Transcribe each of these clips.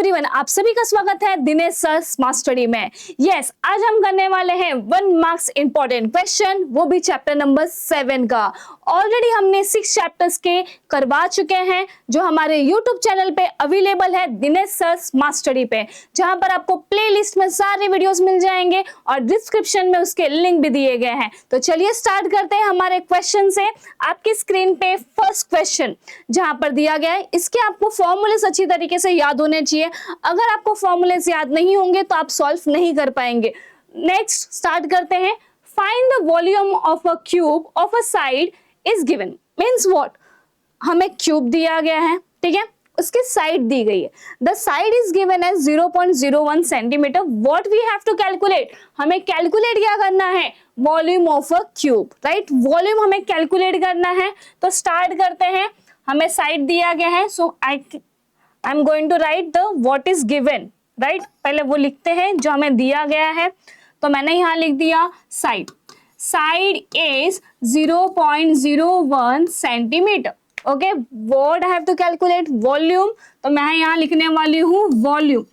Everyone, आप सभी का स्वागत है दिनेश सर स्मार्ट स्टडी में। यस, आज हम करने वाले हैं 1 मार्क्स इंपॉर्टेंट क्वेश्चन, वो भी चैप्टर नंबर 7 का। ऑलरेडी हमने 6 चैप्टर्स के करवा चुके हैं जो हमारे यूट्यूब चैनल पे अवेलेबल है दिनेश सर स्मार्ट स्टडी पे, जहां पर आपको प्लेलिस्ट में सारे वीडियोस मिल जाएंगे और डिस्क्रिप्शन में उसके लिंक भी दिए गए हैं। तो चलिए स्टार्ट करते हैं हमारे क्वेश्चन से। आपकी स्क्रीन पे फर्स्ट क्वेश्चन जहां पर दिया गया है, इसके आपको फॉर्मूलेस अच्छी तरीके से याद होने चाहिए। अगर आपको फॉर्मूलेस याद नहीं होंगे तो आप सॉल्व नहीं कर पाएंगे। नेक्स्ट स्टार्ट करते हैं। Find the volume of a cube of a side is given. Means what, हमें क्यूब दिया गया है, ठीक है, उसकी साइड दी गई है। The side is given as 0.01 centimetre. What we have to calculate, हमें कैलकुलेट क्या करना है, volume of a cube, right. Volume हमें कैलकुलेट करना है। तो स्टार्ट करते हैं। हमें साइड दिया गया है, so I am going to write the what is given, right. पहले वो लिखते हैं जो हमें दिया गया है। तो मैंने यहां लिख दिया side. Side is 0.01 centimetre. Okay, what I have to calculate, volume. तो मैं यहाँ लिखने वाली हूँ volume.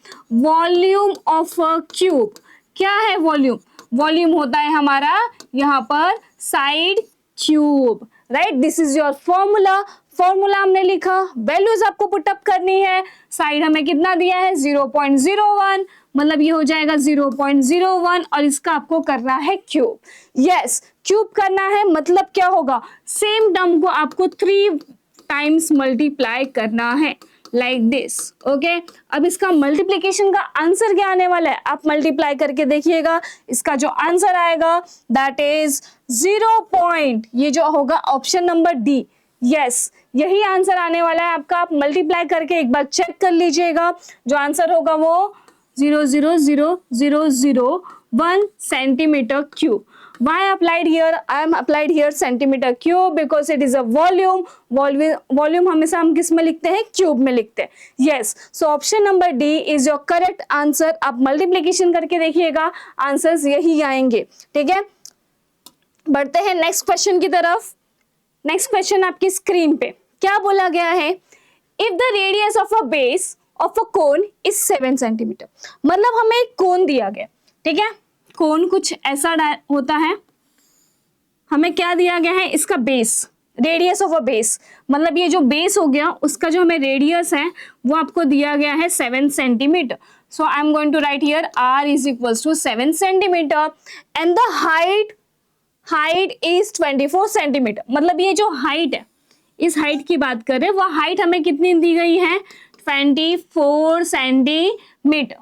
Volume of a cube क्या है, वॉल्यूम। वॉल्यूम होता है हमारा यहाँ पर side cube, right. This is your formula. Formula हमने लिखा, वैल्यूज आपको पुटअप करनी है। साइड हमें कितना दिया है, 0.01, मतलब ये हो जाएगा 0.01 और इसका आपको करना है क्यूब। यस, क्यूब करना है, मतलब क्या होगा, सेम टर्म को आपको 3 टाइम्स मल्टीप्लाई करना है, लाइक दिस। ओके, अब इसका मल्टीप्लीकेशन का आंसर क्या आने वाला है, आप मल्टीप्लाई करके देखिएगा। इसका जो आंसर आएगा दैट इज 0. ये जो होगा ऑप्शन नंबर डी। यस, यही आंसर आने वाला है आपका। आप मल्टीप्लाई करके एक बार चेक कर लीजिएगा। जो आंसर होगा वो 0.00001 centimetre cube. Why applied here? I am applied here centimeter cube because it is a volume. Volume हमेशा हम किस में लिखते हैं, क्यूब में लिखते हैं। Yes, so option number D is your correct answer. आप मल्टीप्लीकेशन करके देखिएगा, आंसर्स यही आएंगे, ठीक है। बढ़ते हैं नेक्स्ट क्वेश्चन की तरफ। नेक्स्ट क्वेश्चन आपकी स्क्रीन पे क्या बोला गया है, if the radius of a base of a cone is 7 centimetre. मतलब हमें एक कोन दिया गया, ठीक है। कोन कुछ ऐसा होता है, हमें क्या दिया गया है, इसका base, radius of a base, मतलब ये जो बेस हो गया उसका जो हमें रेडियस है वो आपको दिया गया है 7 centimetre. So I am going to write here r is equals to 7 centimetre and the height is 24 centimetre. मतलब ये जो हाइट है, इस हाइट की बात कर रहे हैं, वो हाइट हमें कितनी दी गई है, 24 सेंटीमीटर,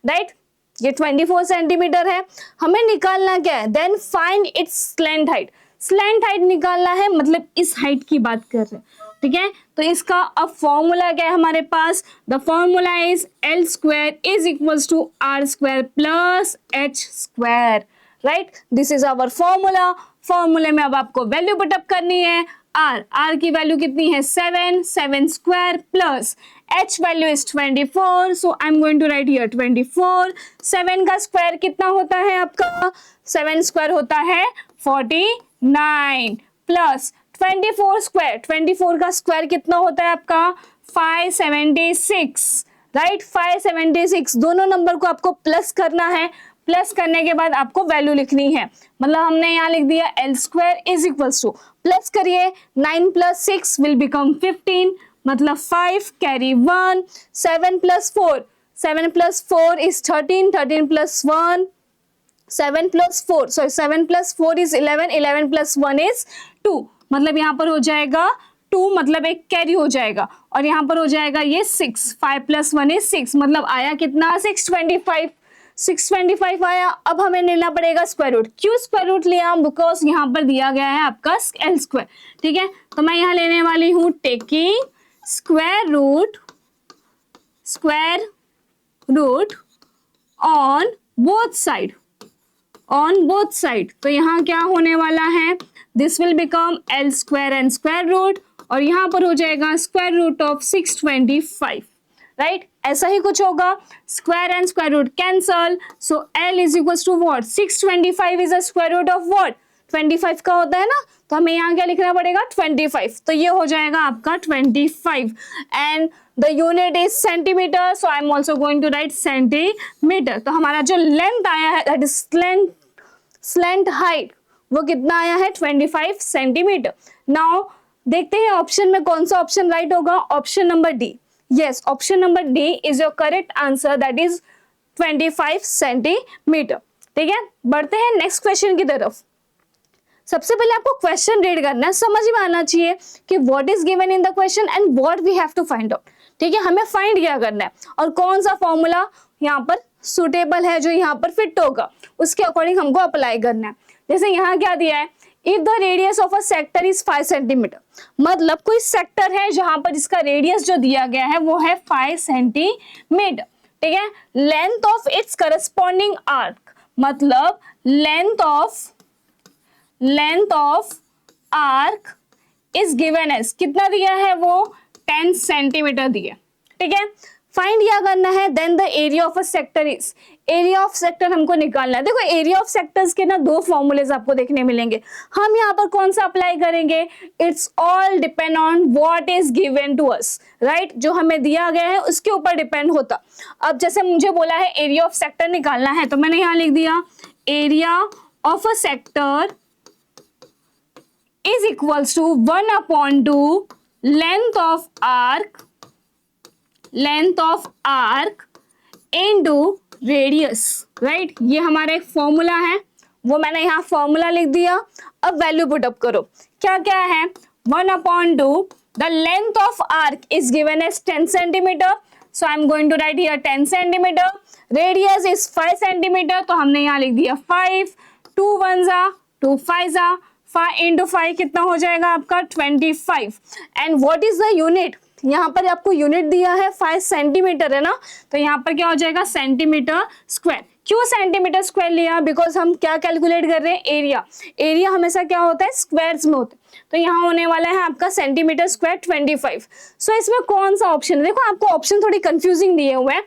राइट। ये 24 सेंटीमीटर है। हमें निकालना क्या है, then find its slant height. Slant height निकालना है, मतलब इस हाइट की बात कर रहे हैं, ठीक है। तो इसका अब फॉर्मूला क्या है हमारे पास, the formula is L square is equals to R square plus H square, right. This is our formula. फॉर्मूले में अब आपको वैल्यू पुटअप करनी है। R की वैल्यू कितनी है, 7 square plus H value is 24, so I am going to write here 24। 7 का स्क्वायर कितना होता है आपका, 7 स्क्वायर होता है 49 प्लस 24 स्क्वायर, 24 का स्क्वायर कितना होता है आपका 576, राइट। 576, दोनों नंबर को आपको प्लस करना है। प्लस करने के बाद आपको वैल्यू लिखनी है, मतलब हमने यहाँ लिख दिया L square is equals to, plus करिए 9 प्लस 6 विल बिकम 15, मतलब 5 कैरी 1, 7 प्लस 4, 7 प्लस 4 इज 13, 13 plus 1, 7 plus 4, sorry 7 plus 4 is 11, 11 plus 1 is 2, मतलब यहाँ पर हो जाएगा 2, मतलब एक कैरी हो जाएगा, और यहाँ पर हो जाएगा ये 6, 5 प्लस 1 इज 6, मतलब आया कितना 625 आया। अब हमें लेना पड़ेगा स्क्वायर रूट। क्यों स्क्वायर रूट लिया, बिकॉज यहाँ पर दिया गया है आपका L स्क्वायर, ठीक है। तो मैं यहाँ लेने वाली हूँ taking square root on both side. तो यहाँ क्या होने वाला है, this will become L square and square root, और यहाँ पर हो जाएगा स्क्वायर रूट ऑफ 625, राइट। ऐसा ही कुछ होगा, square and square root cancel, so L is equal to what, 625 is a square root of what, 25 का होता है ना, तो तो हमें यहाँ क्या लिखना पड़ेगा 25, तो ये हो जाएगा आपका 25 and the unit is centimetre, so I am also going to write centimetre. तो हमारा जो लेंथ आया है दैट इज स्लेंट हाइट वो कितना आया है 25 सेंटीमीटर। नाउ देखते हैं ऑप्शन में कौन सा ऑप्शन राइट होगा, option number D. Yes, option number D is your correct answer, that is 25 centimetre. ठीक है, बढ़ते हैं नेक्स्ट क्वेश्चन की तरफ। सबसे पहले आपको क्वेश्चन रीड करना है, समझ में आना चाहिए कि what is given in the question and what we have to find out. ठीक है, हमें फाइंड क्या करना है और कौन सा फॉर्मूला यहाँ पर सुटेबल है जो यहाँ पर फिट होगा, उसके अकॉर्डिंग हमको अप्लाई करना है। जैसे यहाँ क्या दिया है, if the radius of a sector is 5 centimetre, मतलब कोई सेक्टर है जहां पर इसका रेडियस जो दिया गया है वो है 5 सेंटीमीटर। ठीक है, length of its corresponding arc, मतलब length of arc is given as कितना दिया है, वो 10 सेंटीमीटर दिया। ठीक है, फाइंड क्या करना है, then the area of a sector is, area of sector हमको निकालना है। देखो एरिया ऑफ सेक्टर्स के ना दो फॉर्मूलेज आपको देखने मिलेंगे, हम यहाँ पर कौन सा अप्लाई करेंगे, it's all depend on what is given to us, right, जो हमें दिया गया है उसके ऊपर डिपेंड होता। अब जैसे मुझे बोला है एरिया ऑफ सेक्टर निकालना है, तो मैंने यहाँ लिख दिया area of a sector is equals to 1/2 length of arc into radius, right. ये हमारा एक फॉर्मूला है, वो मैंने यहाँ फॉर्मूला लिख दिया। अब वैल्यू पुट अप करो, क्या क्या है, 1/2 the length of arc is given as 10 centimetre, so I am going to write here 10 centimetre. Radius is 5 centimetre, तो हमने यहाँ लिख दिया 5, 2 1 जा 2 5 जा 5 into 5 कितना हो जाएगा आपका 25। And what is the unit, यहाँ पर आपको यूनिट दिया है 5 सेंटीमीटर है ना, तो यहाँ पर क्या हो जाएगा सेंटीमीटर स्क्वायर। क्यों सेंटीमीटर स्क्वायर लिया, बिकॉज हम क्या कैलकुलेट कर रहे हैं, एरिया। एरिया हमेशा क्या होता है, स्क्वायर्स में होता है, तो यहाँ होने वाला है आपका सेंटीमीटर स्क्वायर 25। सो इसमें कौन सा ऑप्शन है, देखो आपको ऑप्शन थोड़ी कंफ्यूजिंग दिए हुए हैं,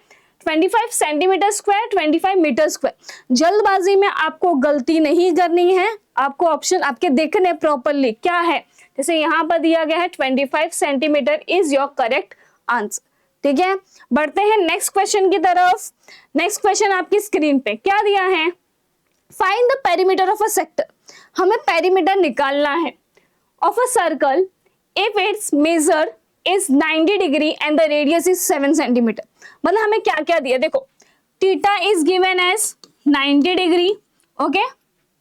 25 सेंटीमीटर स्क्वायर 25 मीटर स्क्वायर। जल्दबाजी में आपको गलती नहीं करनी है, आपको ऑप्शन आपके देखने प्रॉपरली क्या है। जैसे यहाँ पर दिया गया है 25 centimetre is your correct answer. ठीक है, बढ़ते हैं नेक्स्ट क्वेश्चन की तरफ। नेक्स्ट क्वेश्चन आपकी स्क्रीन पे क्या दिया है, find the perimeter of a sector, हमें पेरीमीटर निकालना है of a circle if its measure is 90 degree and the radius is 7 centimetre. मतलब हमें क्या क्या दिया, देखो theta is given as 90 degree, okay,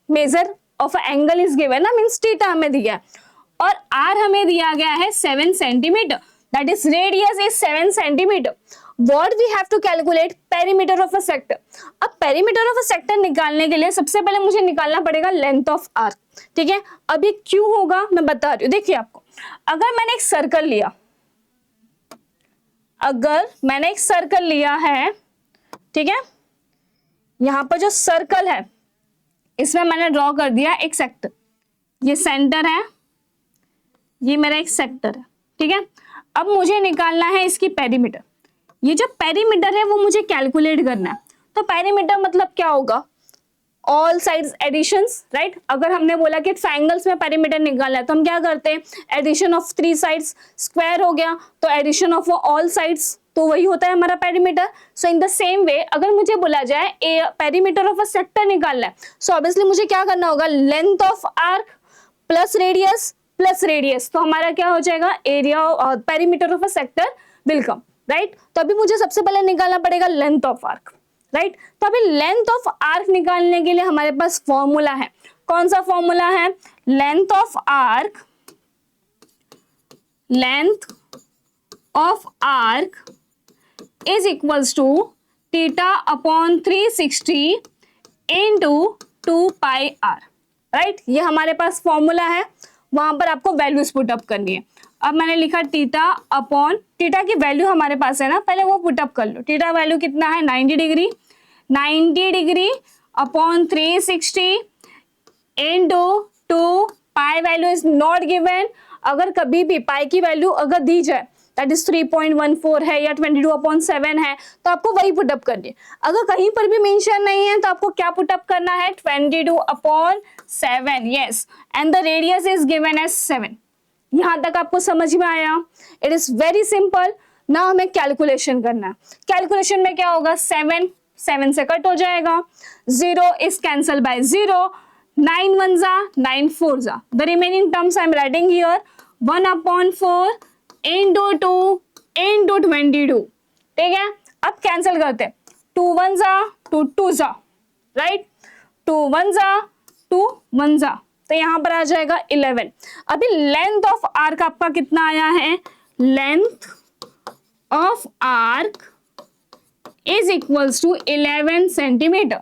measure of angle is given ना, मींस थीटा हमें दिया है, और आर हमें दिया गया है 7 centimetre, that is radius is 7 centimetre. What we have to calculate, perimeter of a sector. अब पेरीमीटर ऑफ अ सेक्टर निकालने के लिए सबसे पहले मुझे निकालना पड़ेगा लेंथ ऑफ आर्क। ठीक है, अब ये क्यों होगा मैं बता रही हूँ। देखिए आपको, अगर मैंने एक सर्कल लिया, अगर मैंने एक सर्कल लिया है, ठीक है, यहां पर जो सर्कल है इसमें मैंने ड्रॉ कर दिया एक सेक्टर, ये सेंटर है, ये मेरा एक सेक्टर है। ठीक है, अब मुझे निकालना है इसकी पेरीमीटर। ये जो पेरीमीटर है वो मुझे कैलकुलेट करना है। तो पेरीमीटर मतलब क्या होगा, ऑल साइड्स एडिशंस, राइट। अगर हमने बोला कि ट्राइंगल्स में पेरीमीटर निकालना है तो हम क्या करते हैं, एडिशन ऑफ 3 साइड्स, स्क्वायर हो गया तो एडिशन ऑफ ऑल साइड्स, तो वही होता है हमारा perimeter. So in the same way अगर मुझे बोला जाए पेरीमीटर ऑफ अ सेक्टर निकालना है, सो ऑब्वियसली मुझे क्या करना होगा, length of arc plus radius, तो हमारा क्या हो जाएगा, area perimeter of a sector will come, right. तो अभी मुझे सबसे पहले निकालना पड़ेगा लेंथ ऑफ आर्क, राइट। तो अभी लेंथ ऑफ आर्क निकालने के लिए हमारे पास फॉर्मूला है, कौन सा फॉर्मूला है, length of arc is equals to theta upon 360 into 2 pi r, right. ये हमारे पास फॉर्मूला है, वहां पर आपको वैल्यूज पुट अप करनी है। अब मैंने लिखा थीटा अपॉन, थीटा की वैल्यू हमारे पास है ना, पहले वो पुट अप कर लो। थीटा वैल्यू कितना है 90 degree, 90 degree upon 360 into 2 pi value is not given. अगर कभी भी पाई की वैल्यू अगर दी जाए दैट इज 3.14 है या 22/7 है, तो आपको वही पुटअप करनी है। अगर कहीं पर भी मेंशन नहीं है तो आपको क्या पुटअप करना है, 22/7, yes, and the radius is given as 7। यहां तक आपको समझ में आया? It is very simple. ना हमें कैलकुलेशन करना है। कैलकुलेशन में क्या होगा, 7 से कट हो जाएगा, 0 इज कैंसल बाय 0, 9 1 जा 9 4 जा, the remaining terms I am writing here 1/4 into 2 into 22, ठीक है। अब कैंसिल करते हैं, 2 1 जा 2 2 जा, राइट, 2 1 जा 2 1 जा, तो यहां पर आ जाएगा 11। अभी लेंथ ऑफ आर्क आपका कितना आया है, length of arc is equals to 11 centimetre,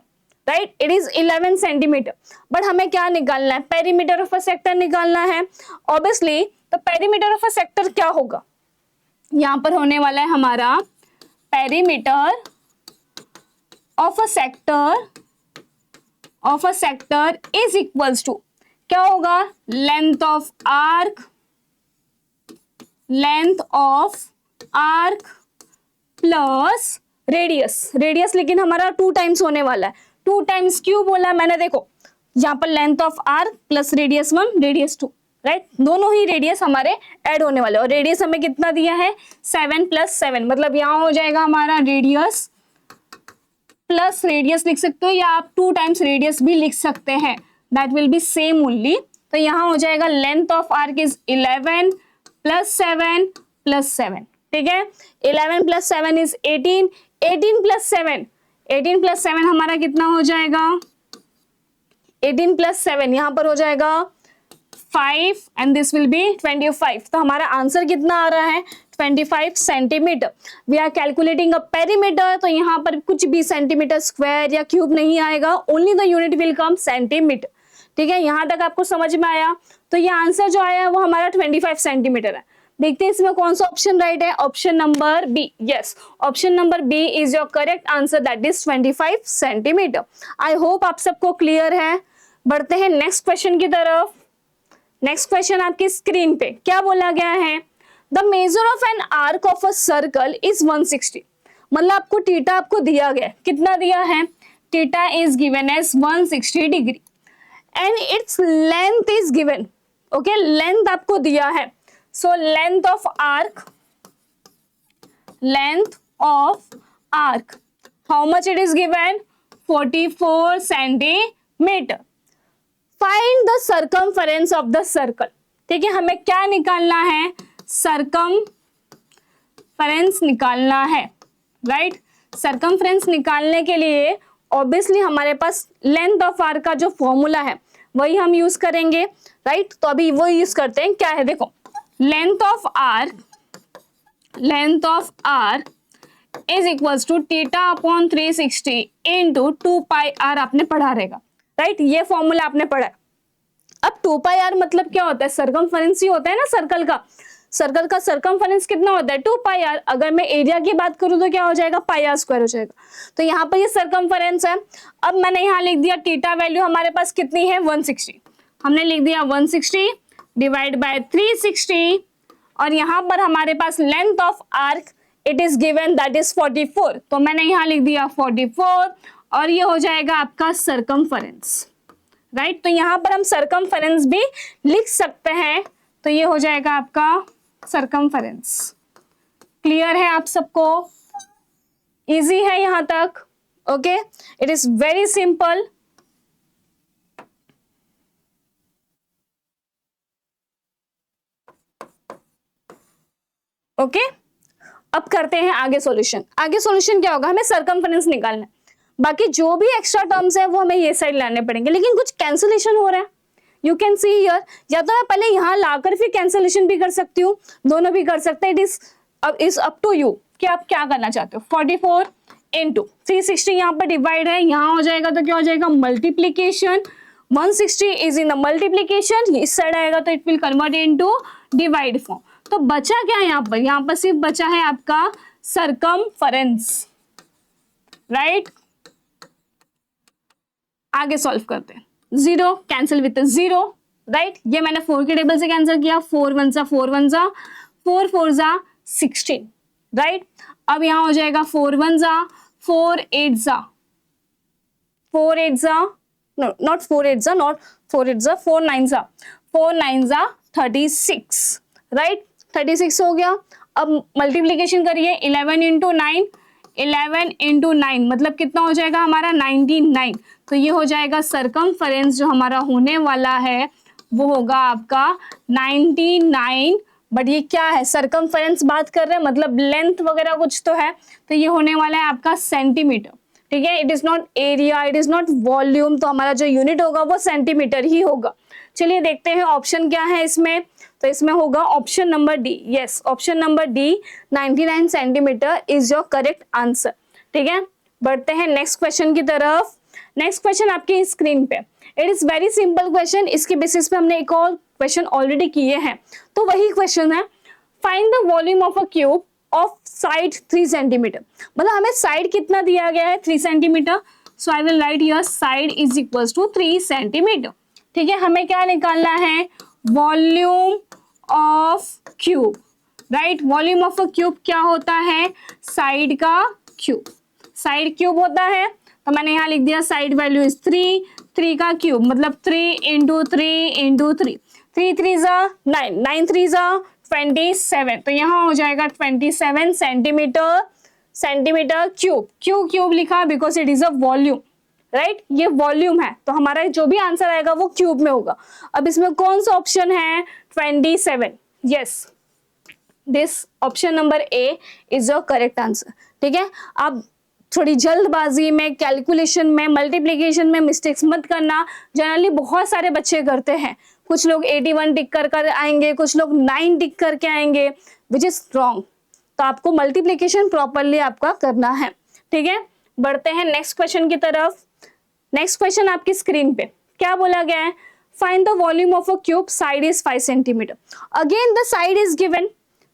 right, it is 11 centimetre. But हमें क्या निकालना है, पेरीमीटर ऑफ अ सेक्टर निकालना है ऑब्वियसली। तो पेरीमीटर ऑफ अ सेक्टर क्या होगा, यहां पर होने वाला है हमारा perimeter of a sector is equals to क्या होगा, length of arc plus radius लेकिन हमारा 2 टाइम्स होने वाला है, 2 टाइम्स क्यों बोला मैंने, देखो यहाँ पर length of arc plus radius 1 radius 2, right, दोनों ही रेडियस हमारे ऐड होने वाले, और रेडियस हमें कितना दिया है 7 + 7, मतलब यहाँ हो जाएगा हमारा रेडियस प्लस रेडियस लिख सकते हो, या आप 2 टाइम्स रेडियस भी लिख सकते हैं, that will be same only. तो यहाँ हो जाएगा लेंथ ऑफ आर्क इज 11 + 7 + 7, ठीक है, 11 + 7 इज 18, 18 + 7 हमारा कितना हो जाएगा, 18 + 7 यहाँ पर हो जाएगा 5 एंड दिस विल बी 25। तो हमारा आंसर कितना आ रहा है, 25 centimetre. We are calculating a perimeter, तो यहाँ पर कुछ भी सेंटीमीटर स्क्वायर या क्यूब नहीं आएगा, only the unit will come centimetre, ठीक है। यहाँ तक आपको समझ में आया? तो ये आंसर जो आया है वो हमारा 25 सेंटीमीटर है। देखते हैं इसमें कौन सा ऑप्शन राइट है, option number B, yes, option number B is your correct answer, that is 25 centimetre. I hope आप सबको क्लियर है। बढ़ते हैं नेक्स्ट क्वेश्चन की तरफ। नेक्स्ट क्वेश्चन आपकी स्क्रीन पे क्या बोला गया है, the measure of an arc of a circle is 160, मतलब आपको थीटा आपको दिया गया, कितना दिया है, theta is given as 160 degree and its length is given, okay, length आपको दिया है। So length of arc how much it is given, 44 centimetre. Find the circumference of the circle, ठीक है, हमें क्या निकालना है, सर्कमफरेंस निकालना है, राइट। सर्कमफरेंस निकालने के लिए ऑब्वियसली हमारे पास लेंथ ऑफ आर्क का जो फॉर्मूला है वही हम यूज करेंगे, राइट। तो अभी वो यूज करते हैं, क्या है देखो, length of arc is equals to theta upon 360 into 2πr, आपने पढ़ा रहेगा, राइट, ये फॉर्मूला आपने पढ़ा। अब 2πr मतलब क्या होता है, सर्कमफरेंस ही होता है ना सर्कल का सर्कमफरेंस कितना होता है, 2πr। अगर मैं एरिया की बात करूं तो क्या हो जाएगा, πr² हो जाएगा। तो यहाँ पर ये सर्कमफरेंस है। अब मैंने यहाँ लिख दिया थीटा वैल्यू हमारे पास कितनी है, 160, हमने लिख दिया 160 डिवाइड बाय 360, और यहाँ पर हमारे पास length of arc it is given that is 44, तो मैंने यहाँ लिख दिया 44, और ये हो जाएगा आपका सर्कमफरेंस, राइट। तो यहाँ पर हम सर्कमफरेंस भी लिख सकते हैं, तो ये हो जाएगा आपका सर्कमफरेंस। क्लियर है आप सबको, इजी है यहां तक, okay, it is very simple. Okay, अब करते हैं आगे सॉल्यूशन। आगे सॉल्यूशन क्या होगा, हमें सर्कमफरेंस निकालना है, बाकी जो भी एक्स्ट्रा टर्म्स है वो हमें ये साइड लाने पड़ेंगे, लेकिन कुछ कैंसिलेशन हो रहा है, यू कैन सी हियर, या तो मैं पहले यहाँ लाकर फिर कैंसिलेशन भी कर सकती हूँ, दोनों भी कर सकते हैं, it is up to you कि आप क्या करना चाहते हो। 44 इंटू 360 यहाँ पर डिवाइड है, यहाँ हो जाएगा तो क्या हो जाएगा, multiplication, 160 is in the multiplication, इस साइड आएगा तो it will convert into divide form. तो बचा क्या है यहाँ पर सिर्फ बचा है आपका सर्कमफरेंस, राइट। आगे सॉल्व करते हैं, 0 कैंसिल विथ 0, राइट, ये मैंने 4 के टेबल से कैंसिल किया, 4 1 जा 4 1 जा 4 4 जा 16, राइट। अब यहाँ हो जाएगा 4 1 जा, 4 8 जा, 4 8 जा, नो नॉट 4 8 जा, नॉट 4 8 जा, 4 9 जा, 4 9 जा 36, राइट। 36 हो गया। अब मल्टीप्लीकेशन करिए, 11 इंटू 9, 11 इंटू 9 मतलब कितना हो जाएगा हमारा 99। तो ये हो जाएगा सरकमफेरेंस जो हमारा होने वाला है वो होगा आपका 99। बट ये क्या है, सरकमफेरेंस बात कर रहे हैं, मतलब लेंथ वगैरह कुछ तो है, तो ये होने वाला है आपका सेंटीमीटर, ठीक है। It is not area, it is not volume, तो हमारा जो यूनिट होगा वो सेंटीमीटर ही होगा। चलिए देखते हैं ऑप्शन क्या है इसमें। तो इसमें होगा option number D. Yes, option number D 99 centimetre is your correct answer, ठीक है। बढ़ते हैं नेक्स्ट क्वेश्चन की तरफ। नेक्स्ट क्वेश्चन आपकी स्क्रीन पे, it is very simple question. इसके बेसिस पे हमने एक और क्वेश्चन ऑलरेडी किए हैं, तो वही क्वेश्चन है, find the volume of a cube of side 3 centimetre. मतलब हमें साइड कितना दिया गया है, 3 centimetre. So I will write here side is equal to 3 centimetre, ठीक है। हमें क्या निकालना है, volume of cube, right. Volume of a cube क्या होता है, साइड का क्यूब, साइड क्यूब होता है। तो मैंने यहाँ लिख दिया साइड वैल्यू इज 3, 3 का क्यूब मतलब 3 इंटू 3 इंटू 3, 3 3 जा 9, 9 3 जा 27। तो यहाँ हो जाएगा 27 सेंटीमीटर, सेंटीमीटर क्यूब। क्यों क्यूब लिखा, because it is a volume, right. ये वॉल्यूम है, तो हमारा जो भी आंसर आएगा वो क्यूब में होगा। अब इसमें कौन सा ऑप्शन है, 27। Yes, this option number A is your correct answer, ठीक है। अब थोड़ी जल्दबाजी में, कैलकुलेशन में, मल्टीप्लिकेशन में मिस्टेक्स मत करना। जनरली बहुत सारे बच्चे करते हैं, कुछ लोग 81 टिक कर आएंगे, कुछ लोग 9 टिक करके आएंगे, विच इज रॉन्ग। तो आपको मल्टीप्लिकेशन प्रॉपरली आपका करना है, ठीक है। बढ़ते हैं नेक्स्ट क्वेश्चन की तरफ। नेक्स्ट क्वेश्चन आपकी स्क्रीन पे क्या बोला गया है, find the volume of a cube, side is 5 centimetre. Again the side is given,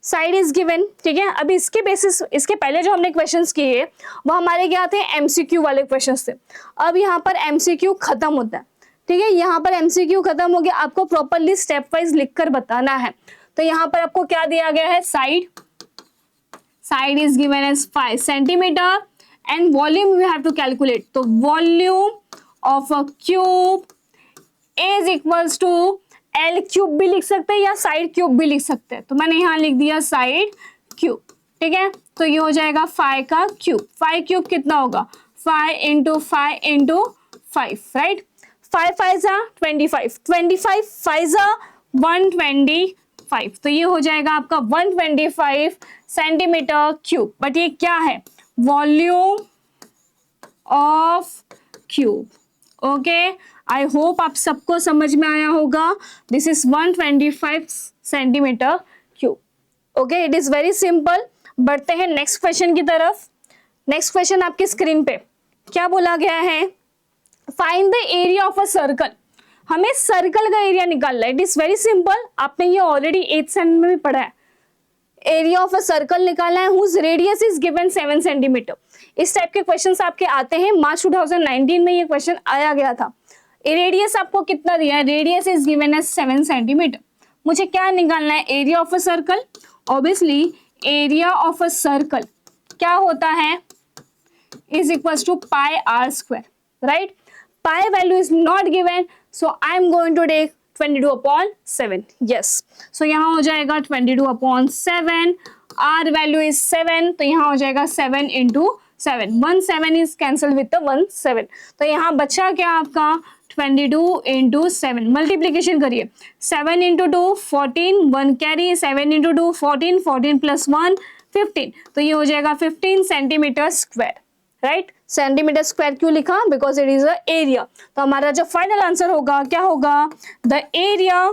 side is given, ठीक है। अभी इसके बेसिस, इसके पहले जो हमने क्वेश्चंस किए वो हमारे क्या थे, एमसीक्यू वाले क्वेश्चंस थे। अब यहाँ पर एमसीक्यू खत्म होता है, ठीक है। यहाँ पर एमसीक्यू खत्म हो गया, आपको प्रॉपरली स्टेप वाइज लिखकर बताना है। तो यहाँ पर आपको क्या दिया गया है, side, side is given as 5 centimetre and volume you have to calculate. तो volume of a cube is equals to L cube भी लिख सकते हैं या साइड क्यूब भी लिख सकते हैं। तो मैंने यहाँ लिख दिया साइड क्यूब, ठीक है। तो ये हो जाएगा 5 का क्यूब। 5 क्यूब कितना होगा, 5 इंटू 5 इंटू 5, राइट। 5 5 जा 25, 25 5 जा 125। तो ये हो जाएगा आपका 125 सेंटीमीटर क्यूब। बट ये क्या है, volume of cube, okay. I hope आप सबको समझ में आया होगा। This is 125 centimetre cube, okay. It is very simple. बढ़ते हैं नेक्स्ट क्वेश्चन की तरफ। नेक्स्ट क्वेश्चन आपकी स्क्रीन पे क्या बोला गया है, find the area of a circle. हमें सर्कल का एरिया निकालना है। इट इज वेरी सिंपल, आपने ये ऑलरेडी 8th स्टैंडर्ड में भी पढ़ा है। एरिया ऑफ अ सर्कल निकालना है, whose radius is given 7 centimetre. इस टाइप के क्वेश्चंस आपके आते हैं। मार्च 2019 में ये क्वेश्चन आया गया था। रेडियस आपको कितना दिया है, radius is given as 7 centimetre. मुझे क्या निकालना है, area of a circle. Obviously area of a circle क्या होता है, is equals to pi R square, right. Pi value is not given, so I am going to take 22/7। Yes, so यहाँ हो जाएगा 22/7। आर वैल्यू इज 7, तो यहाँ हो जाएगा 7 into 7, 1 7 is cancel with the 1 7। तो यहाँ बचा क्या आपका 22 इंटू 7। मल्टीप्लीकेशन करिए, 7 इंटू 2 14, 1 कैरी, 7 इंटू 2 14, 14 प्लस 1 15। तो ये हो जाएगा 15 centimetre square, right. Centimetre square क्यों लिखा, because it is a area. तो हमारा जो फाइनल आंसर होगा क्या होगा, the area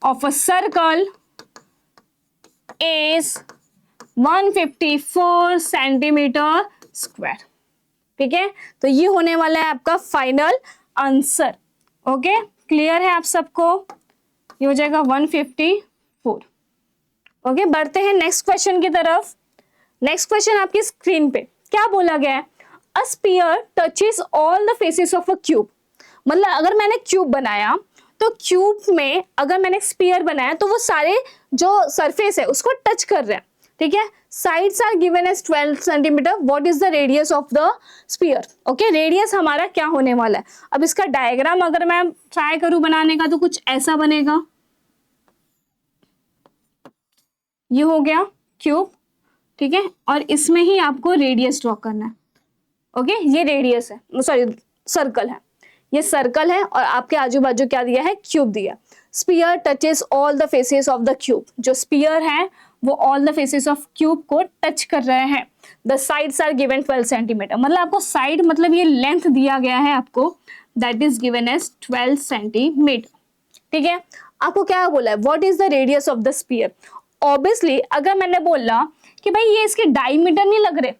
of a circle is 154 centimetre square, ठीक है। तो ये होने वाला है आपका फाइनल आंसर, ओके। क्लियर है आप सबको, ये हो जाएगा 154, ओके। बढ़ते हैं नेक्स्ट क्वेश्चन की तरफ। नेक्स्ट क्वेश्चन आपकी स्क्रीन पे क्या बोला गया है, a sphere touches all the faces of a cube. मतलब अगर मैंने क्यूब बनाया तो क्यूब में अगर मैंने स्फीयर बनाया तो वो सारे जो सरफेस है उसको टच कर रहे हैं, ठीक है। Sides are given as 12 centimetre, what is the radius of the sphere, okay. Radius हमारा क्या होने वाला है, अब इसका डायग्राम अगर मैं ट्राई करूं बनाने का तो कुछ ऐसा बनेगा, ये हो गया क्यूब, ठीक है, और इसमें ही आपको रेडियस ड्रॉ करना है, ओके। ये रेडियस है, सॉरी सर्कल है, ये सर्कल है और आपके आजू बाजू क्या दिया है, क्यूब दिया। Sphere touches all the faces of the cube, जो स्पीयर है वो all the faces of cube को टच कर रहे हैं। The sides are given 12 centimetre, मतलब आपको साइड मतलब ये लेंथ दिया गया है आपको, that is given as 12 centimetre, ठीक है। आपको क्या बोला है, what is the radius of the sphere. Obviously अगर मैंने बोला कि भाई ये इसके डायमीटर नहीं लग रहे,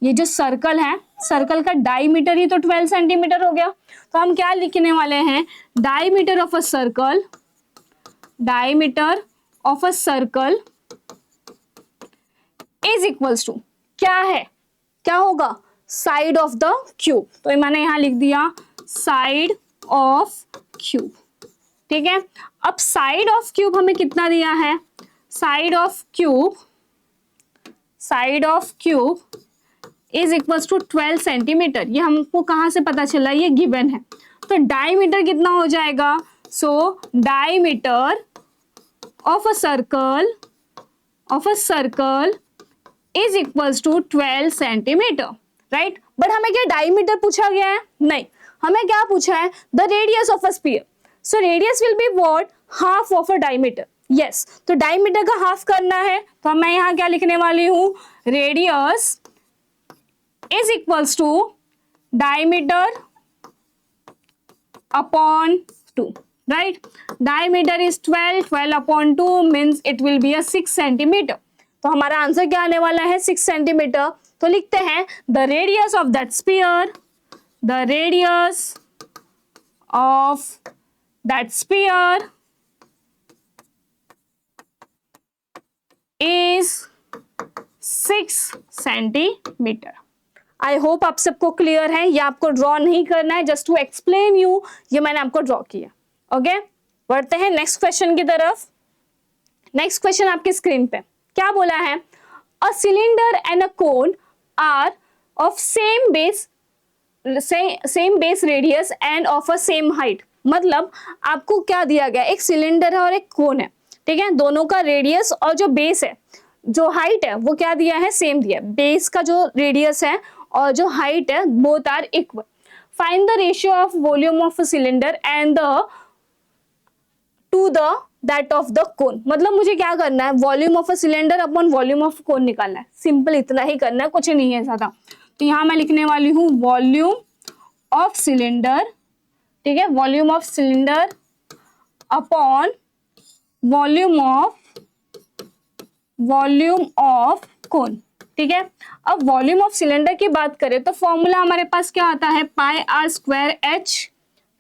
ये जो सर्कल है, सर्कल का डायमीटर ही तो 12 सेंटीमीटर हो गया, तो हम क्या लिखने वाले हैं, diameter of a circle, diameter of a circle is equals to क्या है, क्या होगा, साइड ऑफ द क्यूब। तो मैंने यहां लिख दिया साइड ऑफ क्यूब, ठीक है। अब साइड ऑफ क्यूब हमें कितना दिया है, side of cube, side of cube is equals to 12 centimetre. ये हमको कहां से पता चला, ये गिवन है। तो डायमीटर कितना हो जाएगा, so diameter of a circle, of a circle is equals to 12 centimetre, right. But हमें क्या डायमीटर पूछा गया है, नहीं, हमें क्या पूछा है, the radius of a sphere. So radius will be what, half of a diameter, yes. तो डायमीटर का हाफ करना है, तो मैं यहां क्या लिखने वाली हूं, radius is equals to diameter upon 2, right. Diameter is 12, 12 upon 2 means it will be a 6 centimetre. तो हमारा आंसर क्या आने वाला है, 6 सेंटीमीटर। तो लिखते हैं the radius of that sphere, the radius of that sphere is 6 centimetre. I hope आप सबको क्लियर है, ये आपको ड्रॉ नहीं करना है, जस्ट टू एक्सप्लेन यू, ये मैंने आपको ड्रॉ किया, ओके। बढ़ते हैं नेक्स्ट क्वेश्चन की तरफ। नेक्स्ट क्वेश्चन आपकी स्क्रीन पे क्या बोला है, a cylinder and a cone are of same base radius and of a same height. मतलब आपको क्या दिया गया, एक सिलेंडर है और एक कोन है, ठीक है, दोनों का रेडियस और जो बेस है, जो हाइट है, वो क्या दिया है, सेम दिया है। बेस का जो रेडियस है और जो हाइट है, both are equal. Find the ratio of volume of cylinder and the to the that of the cone. मतलब मुझे क्या करना है, volume of a cylinder upon volume of cone निकालना है, सिंपल इतना ही करना है, कुछ नहीं है ज्यादा। तो यहां मैं लिखने वाली हूं वॉल्यूम ऑफ सिलेंडर, ठीक है, volume of cylinder upon volume of कोन, ठीक है। अब वॉल्यूम ऑफ सिलेंडर की बात करें तो फॉर्मूला हमारे पास क्या आता है, पाई आर स्क्वायर एच,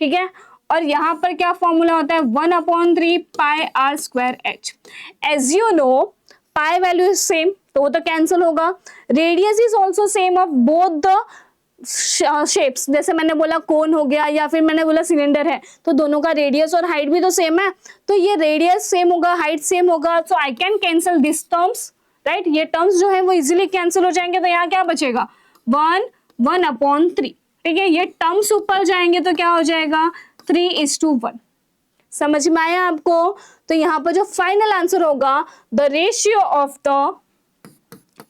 ठीक है, और यहां पर क्या फॉर्मूला होता है, 1/3 pi R square H. As you know pi value is same, तो वो तो कैंसिल होगा। Radius is also same of both the shapes, जैसे मैंने बोला कोन हो गया या फिर मैंने बोला सिलेंडर है, तो दोनों का रेडियस और हाइट भी तो सेम है, तो ये रेडियस सेम होगा, हाइट सेम होगा, so I can cancel this terms, right. ये टर्म्स जो है वो इजीली कैंसिल हो जाएंगे, तो यहाँ क्या बचेगा, 1/3, ठीक है। ये टर्म्स ऊपर जाएंगे तो क्या हो जाएगा, 3:1। समझ में आया आपको। तो यहाँ पर जो फाइनल आंसर होगा, द रेशियो ऑफ द,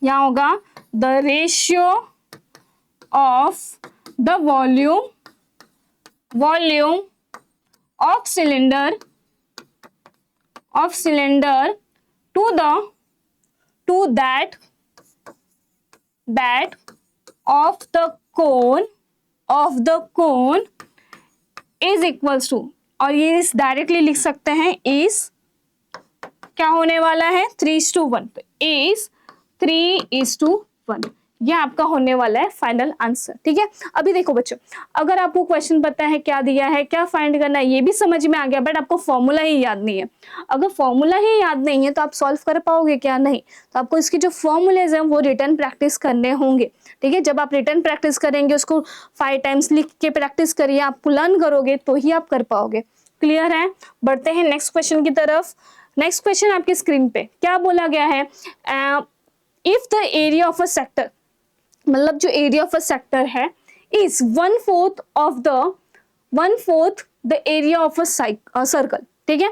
यहाँ होगा the ratio of the volume of cylinder to that of the cone is equals to, और ये इस डायरेक्टली लिख सकते हैं, इज क्या होने वाला है, 3:1, तो इज 3:1, ये आपका होने वाला है फाइनल आंसर, ठीक है। अभी देखो बच्चों, अगर आपको क्वेश्चन पता है क्या दिया है, क्या फाइंड करना है, ये भी समझ में आ गया, बट आपको फॉर्मूला ही याद नहीं है। अगर फॉर्मूला ही याद नहीं है तो आप सॉल्व कर पाओगे क्या, नहीं। तो आपको इसकी जो फॉर्मूलेज हैं वो रिटर्न प्रैक्टिस करने होंगे, ठीक है। जब आप रिटर्न प्रैक्टिस करेंगे, उसको 5 टाइम्स लिख के प्रैक्टिस करिए, आप लर्न करोगे तो ही आप कर पाओगे। क्लियर है। बढ़ते हैं नेक्स्ट क्वेश्चन की तरफ। नेक्स्ट क्वेश्चन आपकी स्क्रीन पे क्या बोला गया है, if the area of a sector, मतलब जो एरिया ऑफ अ सेक्टर है is 1/4 the area of a circle, ठीक है,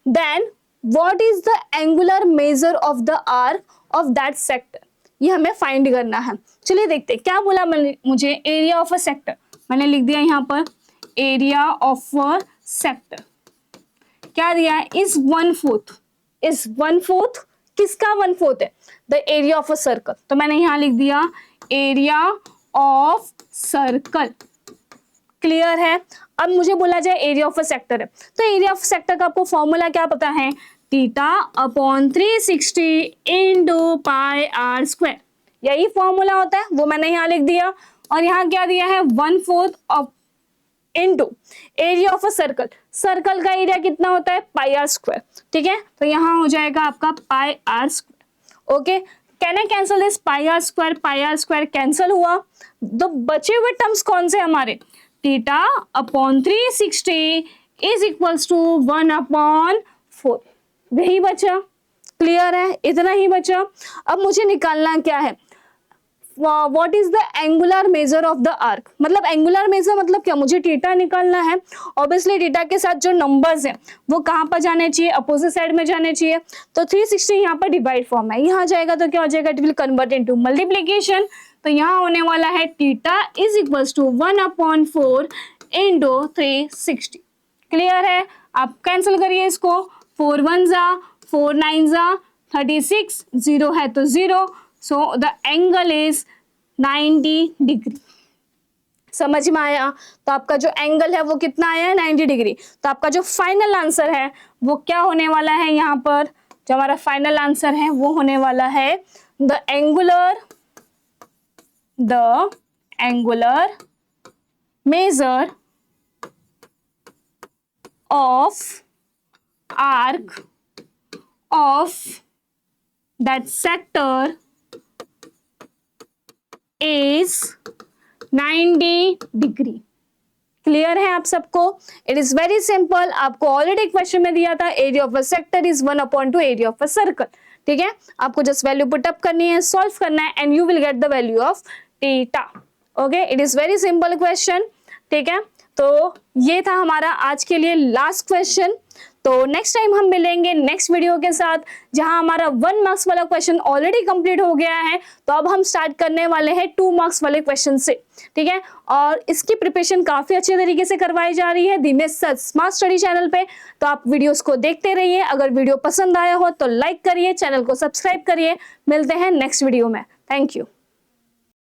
then what is the angular measure of the arc of that sector, ये हमें फाइंड करना है। चलिए देखते हैं क्या बोला मुझे, एरिया ऑफ अ सेक्टर मैंने लिख दिया यहाँ पर, एरिया ऑफ अ सेक्टर क्या दिया है, इज 1/4 किसका 1/4 है, the area of a circle, तो मैंने यहाँ लिख दिया एरिया ऑफ सर्कल। क्लियर है। अब मुझे बोला जाए एरिया ऑफ अ सेक्टर है, तो एरिया ऑफ सेक्टर का आपको फॉर्मूला क्या पता है, θ/360 इंटू पाई आर स्क्वायर, यही फॉर्मूला होता है, वो मैंने यहाँ लिख दिया। और यहाँ क्या दिया है 1/4 of into area of a circle, circle का एरिया कितना होता है पाई आर स्क्वायर, ठीक है, तो यहाँ हो जाएगा आपका pi R square. Okay, can I cancel this, pi R square cancel हुआ, तो बचे हुए टर्म्स कौन से हमारे, θ/360 इज इक्वल्स टू 1/4, यही बचा। क्लियर है, इतना ही बचा। अब मुझे निकालना क्या है, what is the angular measure of the arc, मतलब एंगुलर मेजर मतलब क्या, मुझे थीटा निकालना है। ऑब्वियसली थीटा के साथ जो नंबर्स हैं वो कहाँ पर जाने चाहिए, अपोजिट साइड में जाने चाहिए, तो 360 यहाँ पर डिवाइड फॉर्म है, यहाँ जाएगा तो क्या हो जाएगा, it will convert into multiplication, तो यहाँ होने वाला है theta is equals to 1/4 into 360। Clear है, आप कैंसिल करिए इसको, 4 1 जा 4 9 जा 36, 0 है तो 0, so the angle is 90 degree. समझ में आया, तो आपका जो एंगल है वो कितना आया है 90 डिग्री। तो आपका जो फाइनल आंसर है वो क्या होने वाला है, यहाँ पर जो हमारा फाइनल आंसर है वो होने वाला है the angular measure of arc of that sector is 90 degree. Clear है आप सबको, इट इज वेरी सिंपल, आपको ऑलरेडी क्वेश्चन में दिया था area of a sector is 1/2 area of a circle, ठीक है, आपको जस्ट वैल्यू पुट अप करनी है, सॉल्व करना है and you will get the value of theta. Okay, it is very simple question, ठीक है। तो ये था हमारा आज के लिए लास्ट क्वेश्चन। तो नेक्स्ट टाइम हम मिलेंगे नेक्स्ट वीडियो के साथ, जहां हमारा 1 मार्क्स वाला क्वेश्चन ऑलरेडी कंप्लीट हो गया है, तो अब हम स्टार्ट करने वाले हैं 2 मार्क्स वाले क्वेश्चन से, ठीक है। और इसकी प्रिपरेशन काफी अच्छे तरीके से करवाई जा रही है Dinesh sir smart study channel पे, तो आप वीडियोस को देखते रहिए। अगर वीडियो पसंद आया हो तो लाइक करिए, चैनल को सब्सक्राइब करिए। मिलते हैं नेक्स्ट वीडियो में, थैंक यू।